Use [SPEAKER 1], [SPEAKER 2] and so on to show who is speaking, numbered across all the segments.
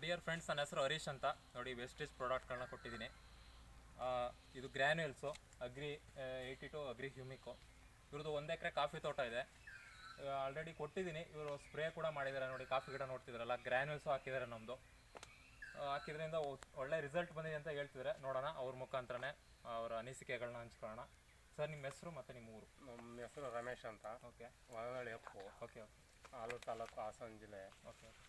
[SPEAKER 1] Dear friends, ನನ್ನ ಹೆಸರು ಹರೀಶ್ ಅಂತ. ನೋಡಿ, ವೆಸ್ಟೇಜ್ ಪ್ರಾಡಕ್ಟ್ಗಳನ್ನ ಕೊಟ್ಟಿದ್ದೀನಿ. ಇದು ಗ್ರ್ಯಾನ್ಯೂಲ್ಸು ಅಗ್ರಿ 82 ಅಗ್ರಿ ಹ್ಯೂಮಿಕೋ. ಇವ್ರದ್ದು 1 ಎಕರೆ ಕಾಫಿ ತೋಟ ಇದೆ. ಆಲ್ರೆಡಿ ಕೊಟ್ಟಿದ್ದೀನಿ. ಇವರು ಸ್ಪ್ರೇ ಕೂಡ ಮಾಡಿದ್ದಾರೆ. ನೋಡಿ, ಕಾಫಿ ಗಿಡ ನೋಡ್ತಿದ್ರಲ್ಲ, ಗ್ರ್ಯಾನ್ಯೂಲ್ಸು ಹಾಕಿದ್ದಾರೆ. ನಮ್ಮದು ಹಾಕಿದ್ರಿಂದ ಒಳ್ಳೆ ರಿಸಲ್ಟ್ ಬಂದಿದೆ ಅಂತ ಹೇಳ್ತಿದ್ದಾರೆ. ನೋಡೋಣ, ಅವ್ರ ಮುಖಾಂತರನೇ ಅವರ ಅನಿಸಿಕೆಗಳನ್ನ ಹಂಚ್ಕೊಳ್ಳೋಣ. ಸರ್, ನಿಮ್ಮ ಹೆಸರು ಮತ್ತು ನಿಮ್ಮ ಊರು?
[SPEAKER 2] ನಮ್ಮ ಹೆಸರು ರಮೇಶ್ ಅಂತ.
[SPEAKER 1] ಓಕೆ.
[SPEAKER 2] ವನಹಳ್ಳಿ ಅಪ್ಪು.
[SPEAKER 1] Okay okay.
[SPEAKER 2] ಆಲೂರು ತಾಲೂಕು, ಹಾಸನ ಜಿಲ್ಲೆ.
[SPEAKER 1] Okay okay.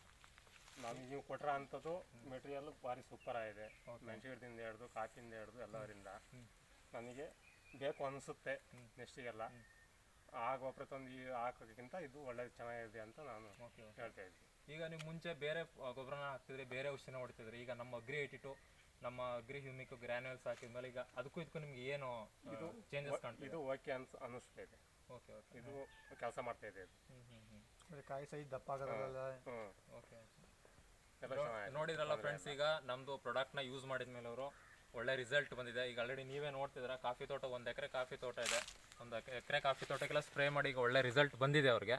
[SPEAKER 2] ನಮ್ಗೆ ನೀವು ಕೊಟ್ಟಿರೋ ಅಂಥದ್ದು ಮೆಟೀರಿಯಲ್ ಭಾರಿ ಸೂಪರ್ ಆಗಿದೆ. ಮೆಣಸಿನದಿಂದ ಹಿಡಿದು ಕಾಫಿಯಿಂದ ಹಿಡಿದು ಎಲ್ಲರಿಂದ ನನಗೆ ಬೇಕು ಅನಿಸುತ್ತೆ. ನೆಕ್ಸ್ಟಿಗೆಲ್ಲ ಆ ಗೊಬ್ಬರ ತಂದು ಹಾಕೋಕ್ಕಿಂತ ಇದು ಒಳ್ಳೆ ಚೆನ್ನಾಗಿದೆ ಅಂತ ನಾನು ಹೇಳ್ತಾ ಇದ್ದೀನಿ.
[SPEAKER 1] ಈಗ ನೀವು ಮುಂಚೆ ಬೇರೆ ಗೊಬ್ಬರನ ಹಾಕ್ತಿದ್ರಿ, ಬೇರೆ ಔಷಧಿನ ಹೊಡ್ತಿದ್ರಿ. ಈಗ ನಮ್ಮ ಅಗ್ರಿ 82, ನಮ್ಮ ಅಗ್ರಿ ಹ್ಯೂಮಿಕ್ ಗ್ರ್ಯಾನ್ಯೂಲ್ಸ್ ಹಾಕಿದ್ಮೇಲೆ ಈಗ ಅದಕ್ಕೂ ಇದಕ್ಕೂ ನಿಮ್ಗೆ ಏನು ಇದು ಚೇಂಜಸ್ ಕಾಣ್ತಿದೆ?
[SPEAKER 2] ಇದು ಓಕೆ ಅನ್ನಿಸ್ತಾ ಇದೆ.
[SPEAKER 1] Okay okay.
[SPEAKER 2] ಇದು ಕೆಲಸ ಮಾಡ್ತಾ ಇದೆ.
[SPEAKER 3] ಕಾಯಿ ಸೈಜ್ ದಪ್ಪ ಆಗೋದಲ್ಲ.
[SPEAKER 1] ಓಕೆ.
[SPEAKER 2] ಎಲ್ಲ ಚೆನ್ನಾಗಿದೆ.
[SPEAKER 1] ನೋಡಿದ್ರಲ್ಲ ಫ್ರೆಂಡ್ಸ್, ಈಗ ನಮ್ಮದು ಪ್ರಾಡಕ್ಟ್ನ ಯೂಸ್ ಮಾಡಿದ್ಮೇಲೆ ಅವರು ಒಳ್ಳೆ ರಿಸಲ್ಟ್ ಬಂದಿದೆ. ಈಗ ಆಲ್ರೆಡಿ ನೀವೇ ನೋಡ್ತಿದ್ದೀರಾ, ಕಾಫಿ ತೋಟ 1 ಎಕರೆ ಕಾಫಿ ತೋಟ ಇದೆ. 1 ಎಕರೆ ಕಾಫಿ ತೋಟಕ್ಕೆಲ್ಲ ಸ್ಪ್ರೇ ಮಾಡಿ ಈಗ ಒಳ್ಳೆ ರಿಸಲ್ಟ್ ಬಂದಿದೆ ಅವ್ರಿಗೆ.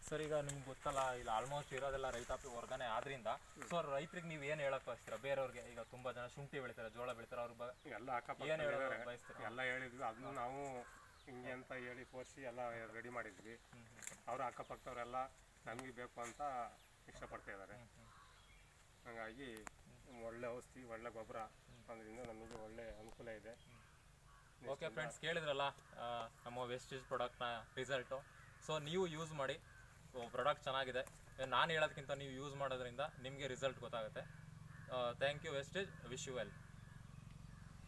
[SPEAKER 1] ಸರ್, ಈಗ ನಿಮ್ಗೆ ಗೊತ್ತಲ್ಲ, ಇಲ್ಲಿ ಆಲ್ಮೋಸ್ಟ್ ಇರೋದೆಲ್ಲ ರೈತಾಪಿ ವರ್ಗನೇ ಆದ್ರಿಂದ, ಸೊ ರೈತರಿಗೆ ನೀವು ಏನು ಹೇಳಕ್ ಬಯಸ್ತೀರಾ? ಬೇರೆಯವ್ರಿಗೆ ಈಗ ತುಂಬಾ ಜನ ಶುಂಠಿ ಬೆಳಿತಾರೆ, ಜೋಳ ಬೆಳಿತಾರೆ, ಅವ್ರ
[SPEAKER 2] ಎಲ್ಲ ಅಕ್ಕಪಕ್ಕ
[SPEAKER 1] ಏನು ಹೇಳೋಕೆ ಬಯಸ್ತೀರಾ?
[SPEAKER 2] ಎಲ್ಲ ಹೇಳಿದ್ವಿ. ಅದನ್ನು ನಾವು ಹಿಂಗೆ ಅಂತ ಹೇಳಿ ತೋರಿಸಿ ಎಲ್ಲ ರೆಡಿ ಮಾಡಿದ್ವಿ. ಅವರು ಅಕ್ಕಪಕ್ಕದವರೆಲ್ಲ ನಮಗೆ ಬೇಕು ಅಂತ ಇಷ್ಟಪಡ್ತಾ ಇದ್ದಾರೆ. ಹಾಗಾಗಿ ಒಳ್ಳೆ ಔಷಧಿ, ಒಳ್ಳೆ ಗೊಬ್ಬರ ಅದರಿಂದ ನಮಗೆ ಒಳ್ಳೆ ಅನುಕೂಲ ಇದೆ.
[SPEAKER 1] ಓಕೆ ಫ್ರೆಂಡ್ಸ್, ಕೇಳಿದ್ರಲ್ಲ ನಮ್ಮ ವೆಸ್ಟೇಜ್ ಪ್ರಾಡಕ್ಟ್ನ ರಿಸಲ್ಟು. ಸೊ ನೀವು ಯೂಸ್ ಮಾಡಿ, ಪ್ರಾಡಕ್ಟ್ ಚೆನ್ನಾಗಿದೆ. ನಾನು ಹೇಳೋದಕ್ಕಿಂತ ನೀವು ಯೂಸ್ ಮಾಡೋದ್ರಿಂದ ನಿಮಗೆ ರಿಸಲ್ಟ್ ಗೊತ್ತಾಗುತ್ತೆ. Thank you Vestige. Wish you well.